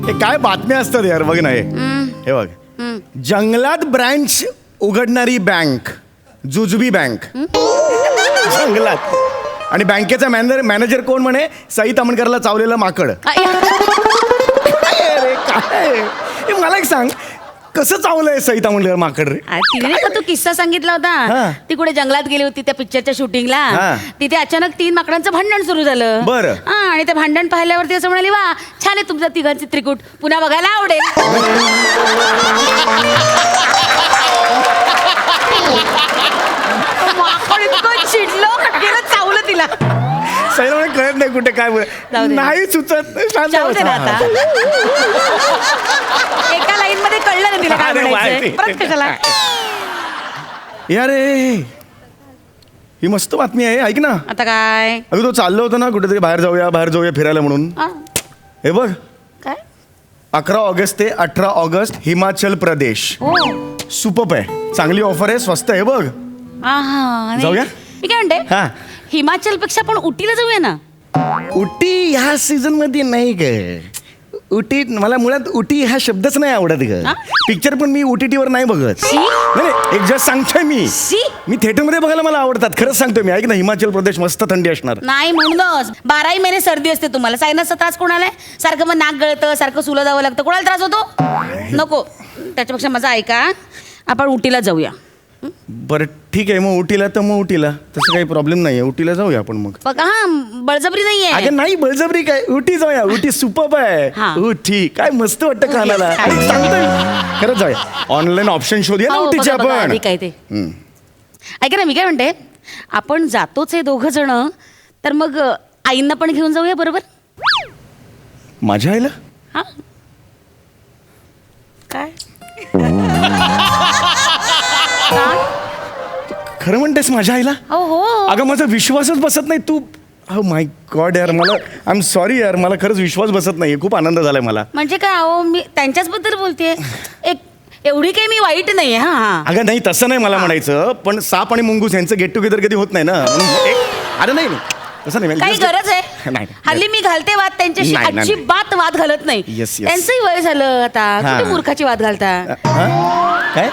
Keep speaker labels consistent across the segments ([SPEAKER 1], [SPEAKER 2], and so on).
[SPEAKER 1] हे काय बातम्या असतात यार, बघ ना हे बघ. जंगलात ब्रँच उघडणारी बँक जुजबी बँक. जंगलात. आणि बँकेचा मॅनेजर कोण म्हणे? सई तामणकरला चावलेलं माकड. अरे काय मला एक सांग, कसं चावलंय सई तामणकर माकड रे?
[SPEAKER 2] तिने का तू किस्सा सांगितला होता, ती कुठे जंगलात गेली होती त्या पिक्चरच्या शूटिंगला. तिथे अचानक 3 माकडांचं भांडण सुरू झालं.
[SPEAKER 1] बरं.
[SPEAKER 2] आणि ते भांडण पाहिल्यावरती असं म्हणाली, वा छान आहे तुमचं तिघांची त्रिकूट, पुन्हा बघायला आवडेल. माकड इतकं चिडलं, गेलं चावलं तिला.
[SPEAKER 1] सई तामणकर कळत नाही कुठे काय नाही सुचत.
[SPEAKER 2] जाऊ दे ना आता. एका लाईन मध्ये कळलं ना तिला काय म्हणायचंय. परत कशाला?
[SPEAKER 1] यार ही मस्त बातमी आहे, ऐक ना.
[SPEAKER 2] आता काय?
[SPEAKER 1] अगं तो चाललो होतो ना कुठेतरी बाहेर जाऊया फिरायला म्हणून. हे बघ,
[SPEAKER 2] काय
[SPEAKER 1] 11 ऑगस्ट ते 18 ऑगस्ट हिमाचल प्रदेश. सुपर्ब आहे, चांगली ऑफर आहे, स्वस्त आहे बघ. जाऊया?
[SPEAKER 2] मी काय म्हणते,
[SPEAKER 1] हा.
[SPEAKER 2] हिमाचल पेक्षा पण उटीला जाऊया ना.
[SPEAKER 1] उटी ह्या सीझन मध्ये नाही ग. उटी मला मुळात उटी हा शब्दच नाही आवडत ग. पिक्चर पण मी OTT-वर नाही बघत. नाही एक जस्ट सांगतोय मी थिएटरमध्ये बघायला मला आवडतात. खरंच सांगतोय मी. ऐक ना, हिमाचल प्रदेश मस्त थंडी असणार.
[SPEAKER 2] नाही म्हणूनच 12 महिने सर्दी असते तुम्हाला. सायनसचा त्रास कोणाला आहे? सारखं मग नाक गळतं, सारखं सुलं जावं लागतं. कोणाला त्रास होतो? नको. त्याच्यापेक्षा माझं ऐका, आपण उटीला जाऊया.
[SPEAKER 1] बरं ठीक आहे, मग उटीला तर मग उटीला तसं काही प्रॉब्लेम नाहीये. उटीला जाऊया आपण मग.
[SPEAKER 2] बघा हा, बळजबरी नाहीये.
[SPEAKER 1] अगं नाही बळजबरी काय, उटी जाऊया. उटी सुपर्ब आहे. उटी काय मस्त वाटतं कानाला. सांगतोय खरंच जाऊया. ऑनलाईन ऑप्शन शोधूया ना उटीचे आपण.
[SPEAKER 2] काय ते ऐका ना, मी काय म्हणते, आपण जातोच आहे 2 जण, तर मग आईंना पण घेऊन जाऊया बरोबर.
[SPEAKER 1] माझ्या आईला?
[SPEAKER 2] हा काय
[SPEAKER 1] खरं म्हणतेस माझ्या आईला?
[SPEAKER 2] हो.
[SPEAKER 1] अगं माझा विश्वासच बसत नाही. तू हो माय गॉड यार, मला आय एम सॉरी यार, मला खरंच विश्वास बसत नाहीये. खूप आनंद झालाय मला.
[SPEAKER 2] म्हणजे काय अहो, मी त्यांच्याच बद्दल बोलतेय. एवढी काही मी वाईट नाहीये. हा
[SPEAKER 1] अगं नाही तसं नाही मला म्हणायचं, पण साप आणि मुंगूस यांचं गेट टुगेदर कधी होत नाही ना. अरे नाही तसं नाही.
[SPEAKER 2] काही गरज आहे? हल्ली मी घालते वाद त्यांच्याशी, अजिबात वाद घालत नाही. त्यांचंही वय झालं आता, कुठे मूर्खाची वाद घालता?
[SPEAKER 1] काय?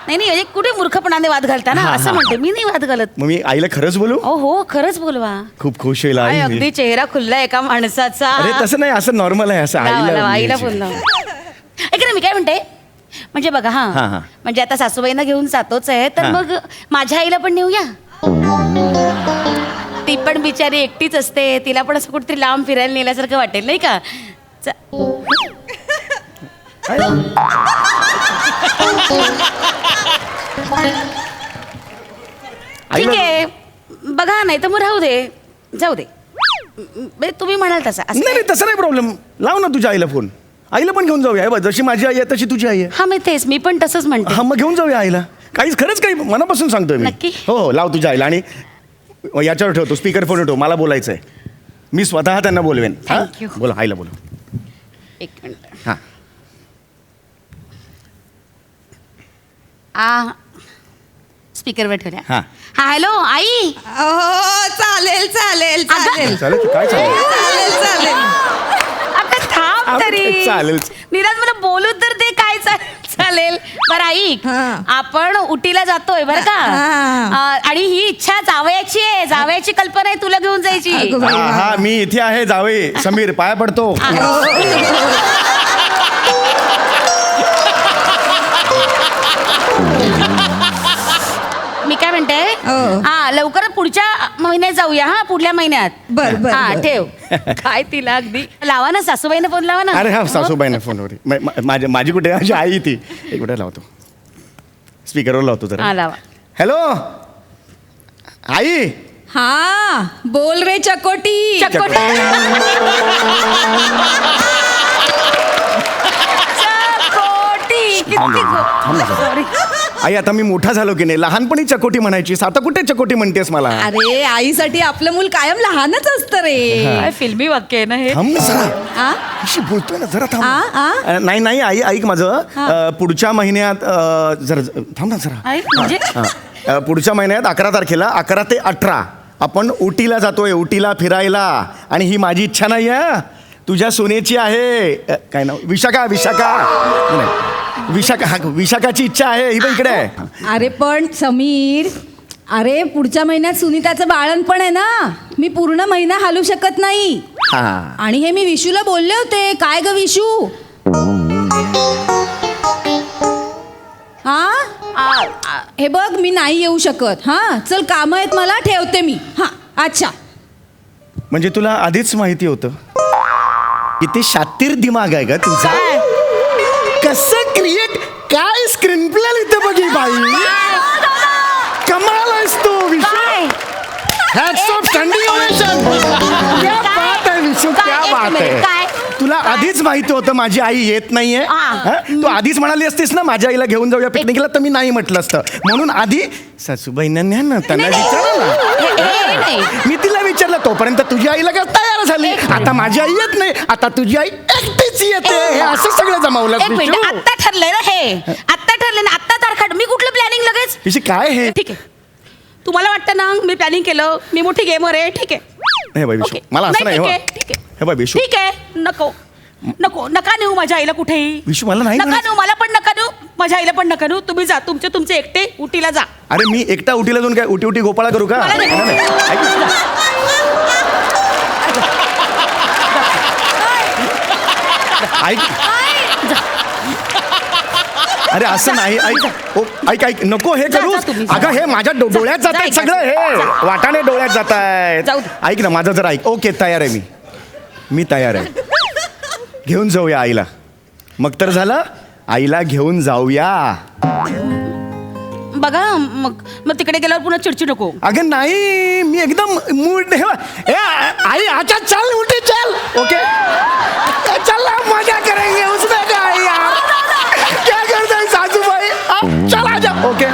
[SPEAKER 2] नाही म्हणजे कुठे मूर्खपणाने वाद घालता ना, असं म्हणते मी. नाही वाद घालत.
[SPEAKER 1] मग मी आईला खरंच बोलू?
[SPEAKER 2] हो खरंच बोलवा.
[SPEAKER 1] खूप खुश होईल आई.
[SPEAKER 2] अगदी चेहरा खुलला एका माणसाचा.
[SPEAKER 1] अरे तसं नाही, असं नॉर्मल आहे. असं
[SPEAKER 2] आईला बोलला. ऐक ना, मी काय म्हणते, म्हणजे बघा हा, म्हणजे आता सासूबाईंना घेऊन जातोच आहे, तर मग माझ्या आईला पण नेऊया. ती पण बिचारी एकटीच असते, तिला पण असं कुठेतरी लांब फिरायला नेल्यासारखं वाटेल नाही का? ठीक आहे बघा, नाही तर मग राहू दे, जाऊ दे. तुम्ही म्हणाल तसा.
[SPEAKER 1] नाही तसं नाही प्रॉब्लेम. लाव ना तुझ्या आईला फोन. आईला पण घेऊन जाऊया. जशी माझी आई आहे तशी तुझी आई आहे.
[SPEAKER 2] हा मी तेच, मी पण तसंच म्हणते.
[SPEAKER 1] हा मग घेऊन जाऊया आईला. काहीच खरंच काही मनापासून सांगतोय मी.
[SPEAKER 2] नक्की?
[SPEAKER 1] हो लाव तुझ्या आईला. आणि याच्यावर ठेवतो, स्पीकर फोन ठेव, मला बोलायचंय. मी स्वतः त्यांना बोलवेन. बोला आईला बोला.
[SPEAKER 2] एक मिनिट.
[SPEAKER 1] हा
[SPEAKER 2] स्पीकरवर ठेवल्या.
[SPEAKER 1] हा
[SPEAKER 2] हॅलो आई.
[SPEAKER 3] चालेल चालेल चालेल
[SPEAKER 1] चालेल काय
[SPEAKER 3] चालेल.
[SPEAKER 2] आता थांब तरी.
[SPEAKER 1] चालेल.
[SPEAKER 2] निराज मला बोलू तर ते काय चालेल. बरं आई, आपण उटीला जातोय बरं का. आणि ही इच्छा जावयाची आहे, जावयाची कल्पना आहे तुला घेऊन जायची.
[SPEAKER 1] हा मी इथे आहे जावे. समीर पाया पडतो. मी काय म्हणते, हा लवकर पुढच्या महिन्यात जाऊया. हा पुढल्या महिन्यात.
[SPEAKER 3] बर
[SPEAKER 2] ठेव. काय तिला अगदी लावा ना, सासूबाईने फोन लावा ना.
[SPEAKER 1] अरे हा सासूबाईने फोनवर. माझी कुठे माझी आई ती. एक कुठे लावतो, स्पीकरवर लावतो तर.
[SPEAKER 2] लावा.
[SPEAKER 1] हॅलो आई.
[SPEAKER 3] हा बोल रे चकोटी.
[SPEAKER 2] चकोटी. सॉरी
[SPEAKER 1] आई, आता मी मोठा झालो की नाही. लहानपणी चकोटी म्हणायचीस, आता कुठे चकोटी म्हणतेस मला?
[SPEAKER 3] अरे आईसाठी आपलं मूल कायम लहानच असतं रे.
[SPEAKER 2] काय फिल्मी वाक्य आहे ना हे.
[SPEAKER 1] थांब ना जरा. अशी बोलतोय ना जरा थांब. नाही आई ऐक माझं. पुढच्या महिन्यात जरा थांब ना जरा.
[SPEAKER 2] म्हणजे
[SPEAKER 1] पुढच्या महिन्यात 11 तारखेला 11 ते 18 आपण उटीला जातोय. उटीला फिरायला. आणि ही माझी इच्छा नाही आहे. तुझ्या सोनेची आहे काय नाव विशाखा नाही विशाखाची इच्छा आहे ही पण इकडे आहे.
[SPEAKER 3] अरे पण समीर, अरे पुढच्या महिन्यात सुनीताचं बाळणपण आहे ना, मी पूर्ण महिना हालू शकत नाही.
[SPEAKER 1] हा
[SPEAKER 3] आणि हे मी विशूला बोलले होते. काय ग विशू? हे बघ मी नाही येऊ शकत. हा चल, काम आहेत मला, ठेवते मी. हा अच्छा.
[SPEAKER 1] म्हणजे तुला आधीच माहिती होतं? किती शातीर दिमाग आहे का तुझा? कसं क्रिएट काय स्क्रीन प्ले लिहिते बघी बाई. कमाल आहेस तू Vishu. Hats off standing ovation. क्या बात आहे विशू, क्या बात आहे. तुला आधीच माहिती होतं माझी आई येत नाहीये. तू आधीच म्हणाली असतीस ना माझ्या आईला घेऊन जाऊया पिकनिकला, तर मी नाही म्हटलं असतं. म्हणून आधी सासूबाईंना न्या ना, त्यांना विचारलं. मी तिला विचारलं तोपर्यंत तुझी आईला काय तयार झाली. आता माझी आई येत नाही, आता तुझी आई एकटीच येते. हे असं सगळं जमावलं.
[SPEAKER 2] आता ठरलंय ना हे, आता ठरलंय ना, आता तारखा. मी कुठलं प्लॅनिंग लगेच?
[SPEAKER 1] विषय काय हे?
[SPEAKER 2] ठीक आहे, तुम्हाला वाटतं ना मी प्लॅनिंग केलं, मी मोठी गेमर आहे. ठीक आहे.
[SPEAKER 1] हे बाई विशू, मला असं नाही.
[SPEAKER 2] ठीक
[SPEAKER 1] हो.
[SPEAKER 2] आहे, ठीक आहे.
[SPEAKER 1] हे बाई विशू,
[SPEAKER 2] ठीक आहे, नका नेऊ माझ्या आईला कुठेही.
[SPEAKER 1] विशू मला नाही
[SPEAKER 2] नका
[SPEAKER 1] म्हणायचं.
[SPEAKER 2] नेऊ, मला पण नका नेऊ, माझ्या आईला पण नका नेऊ. तुम्ही जा, तुमचे एकटे उटीला जा.
[SPEAKER 1] अरे मी एकटा उटीला जाऊन काय उटी गोपाळा करू का?
[SPEAKER 2] मला नाही.
[SPEAKER 1] नाही, नाही. ऐक अरे असं नाही. ऐक नको हे करू.
[SPEAKER 2] तुम्ही जा.
[SPEAKER 1] अगं हे माझ्या डोळ्यात जात आहेत
[SPEAKER 2] जा,
[SPEAKER 1] सगळं. हे वाटाणे डोळ्यात जात आहेत.
[SPEAKER 2] जाऊ दे.
[SPEAKER 1] ऐक ना माझं जर ऐक. ओके तयार आहे मी तयार आहे. घेऊन जाऊया आईला. मग तर झालं, आईला घेऊन जाऊया.
[SPEAKER 2] बघा मग तिकडे गेल्यावर पुन्हा चिडचिड नको.
[SPEAKER 1] अगं नाही, मी एकदम मूड आई अच्छा चल उठे चल. ओके चल मजा करेंगे उसमें क्या है यार. क्या करता है सासूबाई. चल आजा. ओके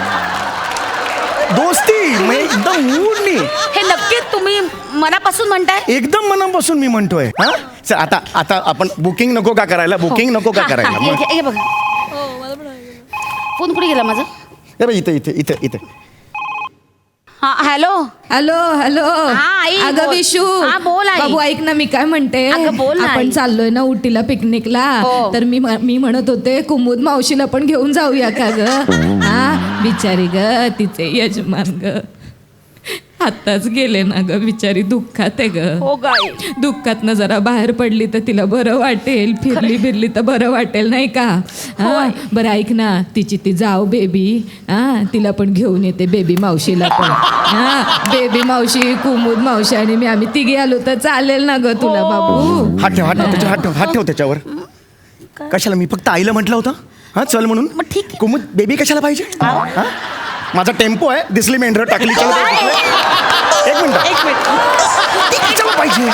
[SPEAKER 1] दोस्ती मैं एकदम मूड नाही.
[SPEAKER 2] हे नक्की तुम्ही मनापासून म्हणताय?
[SPEAKER 1] एकदम मनापासून मी म्हणतोय. हा चल आता आपण बुकिंग नको का करायला. बुकिंग नको का करायला. मग
[SPEAKER 2] हे बघा, फोन कुठे गेला माझा?
[SPEAKER 1] हे बघ इथे.
[SPEAKER 2] हा हॅलो.
[SPEAKER 3] हा
[SPEAKER 2] आई,
[SPEAKER 3] अगं
[SPEAKER 2] बोल.
[SPEAKER 3] विशू.
[SPEAKER 2] हा, बोल आई.
[SPEAKER 3] बाबू ऐक ना, मी काय म्हणते.
[SPEAKER 2] अगं, बोल ना,
[SPEAKER 3] आपण
[SPEAKER 2] आई.
[SPEAKER 3] चाललोय ना उटीला पिकनिकला.
[SPEAKER 2] हो.
[SPEAKER 3] तर मी म्हणत होते कुमुद मावशीला पण घेऊन जाऊया का ग. हा बिचारी ग, तिचे यजमान ग आत्ताच गेले ना ग. बिचारी दुःखात आहे ग.
[SPEAKER 2] हो गाई.
[SPEAKER 3] दुःखातनं जरा बाहेर पडली तर तिला बरं वाटेल. फिरली तर बरं वाटेल नाही का. हा बरं ऐक ना, तिची ती जाऊ बेबी. हा तिला पण घेऊन येते, बेबी मावशीला पण. हा बेबी मावशी, कुमुद मावशी आणि आम्ही तिघी आलो तर चालेल ना ग तुला बाबू.
[SPEAKER 1] हात ठेव त्याच्यावर. कशाला? मी फक्त आईला म्हटलं होतं हा चल म्हणून.
[SPEAKER 2] मग ठीक आहे.
[SPEAKER 1] कुमुद बेबी कशाला पाहिजे. हा? माझा टेम्पो आहे, दिसली मेंढर टाकली. चल एक मिनिट कशाला पाहिजे.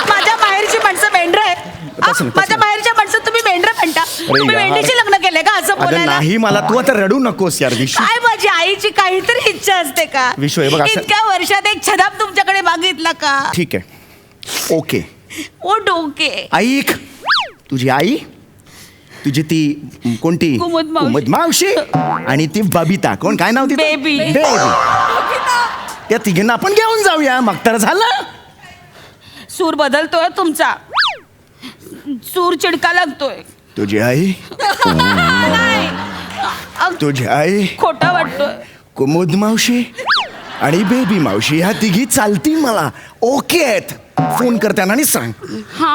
[SPEAKER 2] माझ्या बाहेरची माणसं मेंढर आहे.
[SPEAKER 1] तसं नाही.
[SPEAKER 2] माझ्या बाहेरच्या माणसं तुम्ही मेंढर म्हणता. तुम्ही
[SPEAKER 1] यार.
[SPEAKER 2] मेंढीची लग्न केले का असं
[SPEAKER 1] अगं
[SPEAKER 2] बोलायला?
[SPEAKER 1] नाही, मला तू आता रडू नकोस यार विशू.
[SPEAKER 2] काय माझी आईची काहीतरी इच्छा असते का?
[SPEAKER 1] विशू, हे बघ असं-
[SPEAKER 2] इतक्या वर्षात एक छदाम तुमच्याकडे मागितला का?
[SPEAKER 1] ठीक आहे ओके.
[SPEAKER 2] ओ डोके.
[SPEAKER 1] ऐक, तुझी आई, तुझी ती कोणती
[SPEAKER 2] कुमुद
[SPEAKER 1] मावशी आणि ती बबिता. कोण काय नाव तिचं?
[SPEAKER 2] बेबी.
[SPEAKER 1] त्या तिघींना आपण घेऊन जाऊया. मग तर झालं.
[SPEAKER 2] सूर बदलतोय तुमचा, सूर चिडका लागतोय.
[SPEAKER 1] तुझी आई, तुझी आई,
[SPEAKER 2] खोटा वाटतोय.
[SPEAKER 1] कुमुद मावशी आणि बेबी मावशी ह्या तिघी चालतील मला. ओके आहेत. फोन करताना आणि सांग.
[SPEAKER 2] हा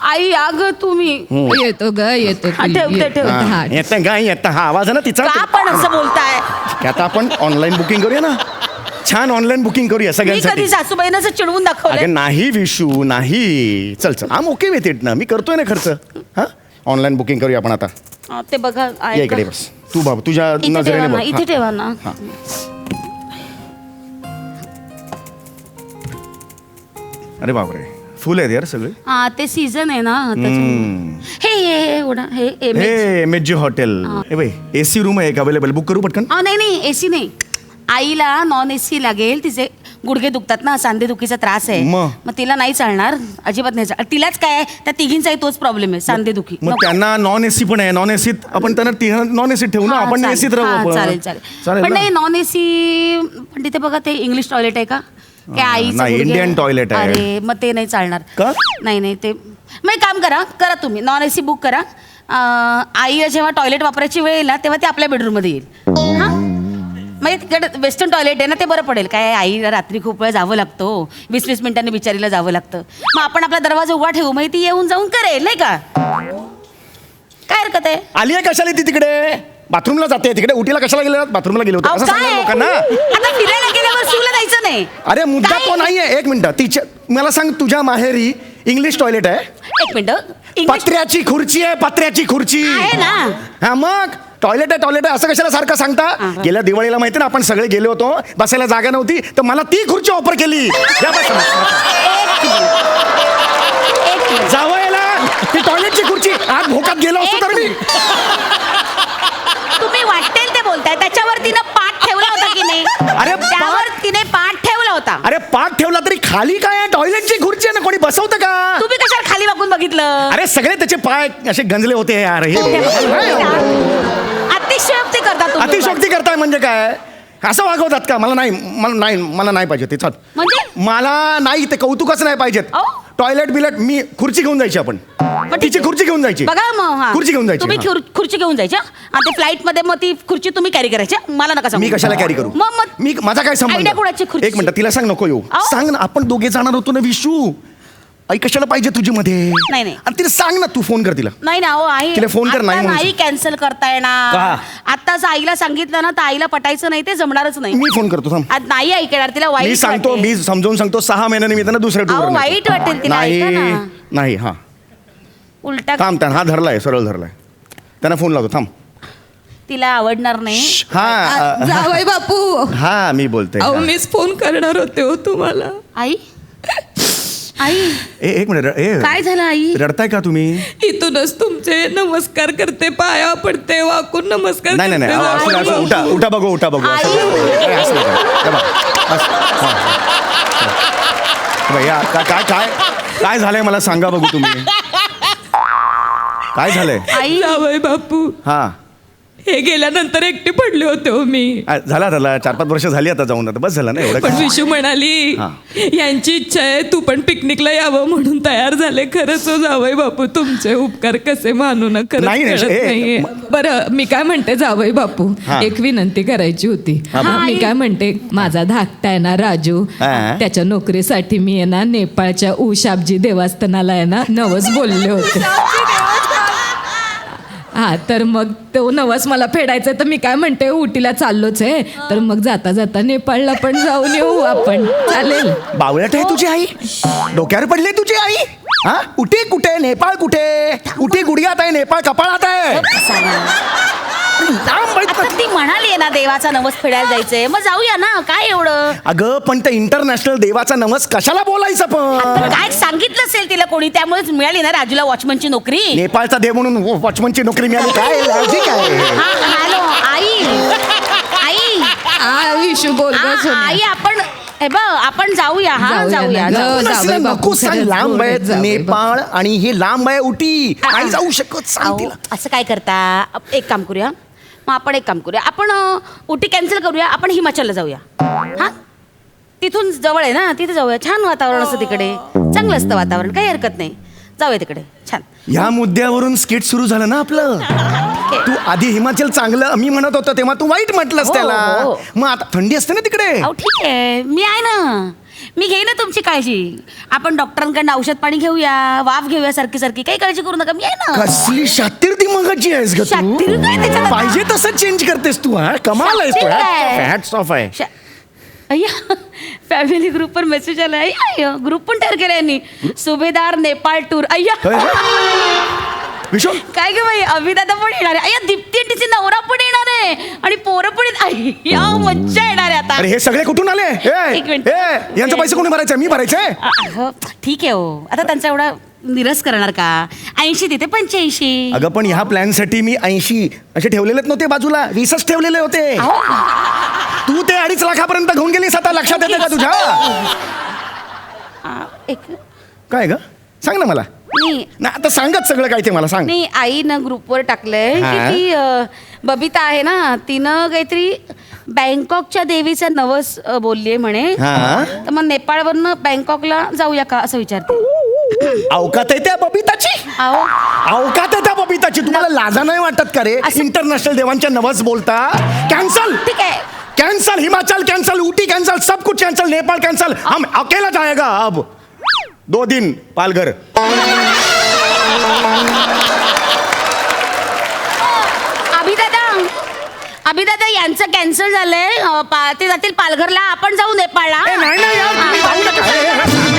[SPEAKER 2] आई अग तुम्ही.
[SPEAKER 3] येतो ग येतो.
[SPEAKER 2] हा, ठेव.
[SPEAKER 3] हा.
[SPEAKER 1] येतं काय येतं. हा आवाज आहे ना तिचा.
[SPEAKER 2] का पण असं बोलताय?
[SPEAKER 1] आता आपण ऑनलाईन बुकिंग करूया ना. छान ऑनलाईन बुकिंग करूया
[SPEAKER 2] मी
[SPEAKER 1] सगळ्यांसाठी.
[SPEAKER 2] कधी सासूबाईंना असं चिडवून दाखवलंय?
[SPEAKER 1] अगं नाही विशू नाही. चल आम ओके विथ इट ना. मी करतोय ना खर्च. हा ऑनलाईन बुकिंग करूया आपण आता.
[SPEAKER 2] ते बघा
[SPEAKER 1] या इकडे बस. तू बाबा तुझ्या
[SPEAKER 2] इथे ठेवा
[SPEAKER 1] नजरेने
[SPEAKER 2] ना,
[SPEAKER 1] बघ.
[SPEAKER 2] इथे ठेवा ना.
[SPEAKER 1] हा. अरे बापरे, फुल आहेत यार सगळे.
[SPEAKER 2] हा ते सीझन आहे ना त्याच्यामुळे. हे ओढा हे
[SPEAKER 1] हे मेजी हॉटेल. हे बाई एसी रूम आहे एक अवेलेबल. बुक करू पटकन.
[SPEAKER 2] नाही एसी नाही. आईला नॉन एसी लागेल. तिचे गुडघे दुखतात ना, सांधेदुखीचा त्रास आहे.
[SPEAKER 1] मग
[SPEAKER 2] तिला नाही चालणार, अजिबात नाही चालणार. तिलाच काय आहे, त्या तिघींचाही तोच प्रॉब्लेम आहे, सांधेदुखी.
[SPEAKER 1] मग त्यांना नॉन एसी पण आहे. नॉन एसीत आपण त्यांना नॉन एसीत ठेवू ना. आपण एसीत राहू.
[SPEAKER 2] चालेल पण
[SPEAKER 1] चालेल
[SPEAKER 2] नाही नॉन एसी. पण तिथे बघा ते इंग्लिश टॉयलेट आहे का? काय आईचं
[SPEAKER 1] नाही,
[SPEAKER 2] गुडघे-
[SPEAKER 1] इंडियन टॉयलेट आहे.
[SPEAKER 2] अरे मग ते नाही चालणार
[SPEAKER 1] का?
[SPEAKER 2] नाही ते मग एक काम करा तुम्ही नॉन AC बुक करा. आईला जेव्हा टॉयलेट वापरायची वेळ येईल ना तेव्हा ते आपल्या बेडरूममध्ये येईल. हां म्हणजे तिकडे वेस्टर्न टॉयलेट आहे ना ते बरं पडेल. काय आईला रात्री खूप वेळ जावं लागतो 20-20 मिनिटांनी बिचारीला जावं लागतं. मग आपण आपला दरवाजा उघडा ठेवू मग ती येऊन जाऊन करेल नाही का. काय हरकत आहे.
[SPEAKER 1] आली आहे कशाला ती तिकडे बाथरूमला जाते तिकडे. उटीला कशाला गेले बाथरूमला गेले होते
[SPEAKER 2] अहो,
[SPEAKER 1] असं
[SPEAKER 2] काय
[SPEAKER 1] सांगा लोकांना.
[SPEAKER 2] आता फिरायला गेल्यावर सुला जायचं नाही.
[SPEAKER 1] अरे मुद्दा
[SPEAKER 2] काय?
[SPEAKER 1] तो नाहीये. एक मिनिट तिच्या मला सांग तुझ्या माहेरी इंग्लिश टॉयलेट आहे.
[SPEAKER 2] एक मिनिट
[SPEAKER 1] पत्र्याची खुर्ची आहे पत्र्याची खुर्ची
[SPEAKER 2] आहे ना.
[SPEAKER 1] हा मग टॉयलेट आहे असं कशाला सारखं सांगता. गेल्या दिवाळीला माहिती ना आपण सगळे गेलो होतो बसायला जागा नव्हती तर मला ती खुर्ची ऑफर केली. या बस. जावयाला ती टॉयलेटची खुर्ची आज भोकात गेलो असतो तर मी.
[SPEAKER 2] तुम्ही वाटेल ते बोलताय त्याच्यावर तिनं पाठ ठेवला होता की नाही.
[SPEAKER 1] अरे
[SPEAKER 2] त्यावर तिने पाठ ठेवला होता.
[SPEAKER 1] अरे पाठ ठेवला तरी खाली काय आहे टॉयलेटची खुर्ची आहे ना कोणी बसवतं का.
[SPEAKER 2] तुम्ही कशाला खाली वाकून बघितलं.
[SPEAKER 1] अरे सगळे त्याचे पाय असे गंजले होते यार. हे
[SPEAKER 2] अतिशयोक्ती करता तुम्ही.
[SPEAKER 1] अतिशोक्ती करताय म्हणजे काय असं वागवतात का. मला नाही पाहिजे ते चल.
[SPEAKER 2] म्हणजे
[SPEAKER 1] मला नाही ते कौतुकच नाही पाहिजेत.
[SPEAKER 2] अहो.
[SPEAKER 1] टॉयलेट बिलेट मी खुर्ची घेऊन जायची आपण
[SPEAKER 2] ठीक
[SPEAKER 1] तिची
[SPEAKER 2] आहे.
[SPEAKER 1] खुर्ची घेऊन जायची.
[SPEAKER 2] बघा मग हा.
[SPEAKER 1] खुर्ची घेऊन जायची,
[SPEAKER 2] तुम्ही
[SPEAKER 1] हा.
[SPEAKER 2] खुर्ची घेऊन जायच्या आणि ते फ्लाईट मध्ये मग ती खुर्ची तुम्ही कॅरी करायच्या मला नका सांगू.
[SPEAKER 1] मी कशाला कॅरी करू.
[SPEAKER 2] मग
[SPEAKER 1] मी माझा काय
[SPEAKER 2] आयडिया
[SPEAKER 1] संबंध.
[SPEAKER 2] कोणाची खुर्ची?
[SPEAKER 1] एक मिनिट तिला सांग नको येऊ.
[SPEAKER 2] अहो.
[SPEAKER 1] सांग ना आपण दोघे जाणार होतो ना विशू. आई कशाला पाहिजे तुझी मध्ये.
[SPEAKER 2] नाही.
[SPEAKER 1] आणि तिला सांग ना तू फोन कर तिला.
[SPEAKER 2] नाही ना. आई
[SPEAKER 1] तिला फोन कर, नाही म्हणून
[SPEAKER 2] नाही कॅन्सल करता येणार.
[SPEAKER 1] का?
[SPEAKER 2] आताच आईला सांगितलं ना तर आईला पटायचं नाही ते जमणारच नाही.
[SPEAKER 1] मी फोन करतो थांब.
[SPEAKER 2] आज नाही ऐकणार तिला
[SPEAKER 1] मी
[SPEAKER 2] वाईट
[SPEAKER 1] सांगतो
[SPEAKER 2] वाटेल.
[SPEAKER 1] मी समजावून सांगतो 6 महिन्यांनी मी त्यांना दुसऱ्या
[SPEAKER 2] अहो,
[SPEAKER 1] टूर
[SPEAKER 2] वाईट वाटेल तिला, ऐका
[SPEAKER 1] नाही
[SPEAKER 2] ना.
[SPEAKER 1] नाही हा
[SPEAKER 2] उलटा
[SPEAKER 1] थांब हा धरलाय सरळ धरलाय त्यांना फोन लावतो थांब.
[SPEAKER 2] तिला आवडणार नाही.
[SPEAKER 1] हा
[SPEAKER 3] जावई बापू
[SPEAKER 1] हा मी बोलते
[SPEAKER 3] अहो मीच फोन करणार होते हो तुम्हाला.
[SPEAKER 2] आई आई
[SPEAKER 1] एक मिनिट
[SPEAKER 2] काय झालं आई.
[SPEAKER 1] रडताय का तुम्ही.
[SPEAKER 3] इथूनच तुमचे नमस्कार करते पाया पडते वाकून नमस्कार
[SPEAKER 1] नाही नाही
[SPEAKER 3] करते.
[SPEAKER 1] नाही असं असं उठा बघू
[SPEAKER 2] आई.
[SPEAKER 1] अरे, असं नका. हे बघ, असं, हा. हे बघ, या, काय काय काय झालंय मला सांगा बघू तुम्ही. काय झालंय.
[SPEAKER 2] आई
[SPEAKER 3] जावई बापू
[SPEAKER 1] हा
[SPEAKER 3] हे गेल्यानंतर एकटी पडले होते हो मी.
[SPEAKER 1] झाला 4-5 वर्ष झाली आता जाऊन आता बस झालं ना एवढं
[SPEAKER 3] पण
[SPEAKER 1] काय.
[SPEAKER 3] विशू म्हणाली
[SPEAKER 1] हा.
[SPEAKER 3] यांची इच्छा आहे तू पण पिकनिकला यावं म्हणून तयार झाले. खरंच हो जावई बापू तुमचे उपकार कसे मानू ना खरंच
[SPEAKER 1] नाही,
[SPEAKER 3] कळत
[SPEAKER 1] ए,
[SPEAKER 3] नाहीये. बरं मी काय म्हणते जावई बापू
[SPEAKER 1] हा.
[SPEAKER 3] एक विनंती करायची होती.
[SPEAKER 1] हा,
[SPEAKER 3] हा, मी
[SPEAKER 2] आई.
[SPEAKER 3] काय म्हणते माझा धाकटा आहे ना राजू
[SPEAKER 1] हा.
[SPEAKER 3] त्याच्या नोकरीसाठी मी आहे ना नेपाळच्या उशाबजी देवस्थानाला आहे ना नवस बोलले होते. हा तर मग तो नवस मला फेडायचा तर मी काय म्हणते उटीला चाललोच आहे तर मग जाता जाता नेपाळला पण जाऊन येऊ आपण. चालेल.
[SPEAKER 1] बावळट आहे तुझी आई. डोक्यावर पडली तुझी आई. हा उटी कुठे नेपाळ कुठे. उटी गुडघ्यात आहे नेपाळ कपाळात आहे. लांब आहेत
[SPEAKER 2] आता
[SPEAKER 1] ना.
[SPEAKER 2] ती म्हणाली ना देवाचा नवस फेडायला जायचंय मग जाऊया ना काय एवढं.
[SPEAKER 1] अगं पण ते इंटरनॅशनल देवाचा नवस कशाला बोलायचं
[SPEAKER 2] पण
[SPEAKER 1] पण.
[SPEAKER 2] काय सांगितलं असेल तिला कोणी त्यामुळेच मिळाली ना राजूला वॉचमनची नोकरी.
[SPEAKER 1] नेपाळचा देव म्हणून वॉचमनची नोकरी मिळाली काय लॉजिक आहे.
[SPEAKER 2] हा हॅलो आई आई
[SPEAKER 3] आ विशू बोल गं सोन्या.
[SPEAKER 2] आई आपण हे बघ आपण जाऊया हा जाऊया
[SPEAKER 3] ना.
[SPEAKER 2] जाऊया.
[SPEAKER 3] जावई
[SPEAKER 1] नसलं,
[SPEAKER 3] बापू,
[SPEAKER 1] नको सांग.
[SPEAKER 3] खरंच
[SPEAKER 1] लांब
[SPEAKER 3] बोलत
[SPEAKER 1] आहेत
[SPEAKER 3] जावई
[SPEAKER 1] नेपाळ आणि हे लांब आहे उटी. नाही जाऊ शकत सांग
[SPEAKER 2] अहो,
[SPEAKER 1] तिला.
[SPEAKER 2] असं काय करता एक काम करूया मग आपण एक काम करूया आपण उटी कॅन्सल करूया आपण हिमाचलला जाऊया. हा तिथून जवळ आहे ना तिथे जाऊया. छान वातावरण असतं तिकडे चांगलं असतं वातावरण काही हरकत नाही जाऊया तिकडे छान.
[SPEAKER 1] या मुद्द्यावरून स्किट सुरू झालं ना आपलं. तू आधी हिमाचल चांगलं मी म्हणत होतो तेव्हा तू वाईट म्हटलंस
[SPEAKER 2] हो,
[SPEAKER 1] त्याला.
[SPEAKER 2] हो.
[SPEAKER 1] मग आता थंडी असते ना तिकडे.
[SPEAKER 2] अहो ठीक आहे मी आहे ना मी घेईन ना तुमची काळजी. आपण डॉक्टरांकडनं औषध पाणी घेऊया वाफ घेऊया सारखी सारखी काही काळजी करू नका मी आहे ना.
[SPEAKER 1] कसली शातीर दिमागाची आहेस ग तू.
[SPEAKER 2] शातीर काय त्याच्यात?
[SPEAKER 1] पाहिजे तसं चेंज करतेस तू. हा कमाल आहेस तू.
[SPEAKER 2] शातीर काय?
[SPEAKER 1] हॅट्स ऑफ आहे.
[SPEAKER 2] अय्या फॅमिली ग्रुपवर मेसेज आला अय्या ग्रुप पण तयार केला यांनी. सुभेदार नेपाळ टूर. अय्या
[SPEAKER 1] विशू
[SPEAKER 2] काय ग बाई अभिदादा पण येणार आहे. अय्या दीप्ती आणि तिचे नवरा पण येणार आहे आणि पोरं पण अय्या मज्जा येणार आहे आता.
[SPEAKER 1] अरे हे सगळे कुठून आले.
[SPEAKER 2] एक मिनिट.
[SPEAKER 1] यांचा पैसे कोणी भरायचे मी भरायचे.
[SPEAKER 2] अहो, ठीक आहे हो आता त्यांचा एवढा निरस करणार का. 80 तिथे 85.
[SPEAKER 1] अगं पण ह्या प्लॅन साठी मी 80 असे ठेवलेलेच नव्हते बाजूला 20च ठेवलेले होते. तू ते 2.5 लाखापर्यंत घेऊन गेलीस आता लक्षात येते का तुझ्या.
[SPEAKER 2] एक
[SPEAKER 1] काय ग सांग ना मला.
[SPEAKER 2] नाही
[SPEAKER 1] ना आता सांगत सगळं काय ते मला सांग.
[SPEAKER 2] नाही आईनं ग्रुपवर टाकलंय की
[SPEAKER 1] हा.
[SPEAKER 2] ती बबिता आहे ना तिनं काहीतरी बँकॉकच्या देवीचं नवस बोलली आहे म्हणे.
[SPEAKER 1] हा.
[SPEAKER 2] तर मग नेपाळवरनं बँकॉकला जाऊया का असं विचारते.
[SPEAKER 1] अवकात आहे त्या बबिताची,
[SPEAKER 2] अहो
[SPEAKER 1] अवकात आहे त्या बबिताची. तुम्हाला लाजा नाही वाटत का रे
[SPEAKER 2] असं-
[SPEAKER 1] इंटरनॅशनल देवांच्या नवस बोलता? कॅन्सल,
[SPEAKER 2] ठीक आहे.
[SPEAKER 1] Cancel, Himachal cancel, Ooty cancel, सब कुछ कैंसल, नेपाल कैंसल. हम अकेला जाएगा अब 2 दिन पालघर.
[SPEAKER 2] अभिदादा यांचं कॅन्सल झालंय. ते जातील पालघरला, आपण जाऊ नेपाळला.
[SPEAKER 1] ए, नाही यार, तुम्ही जाऊ नका.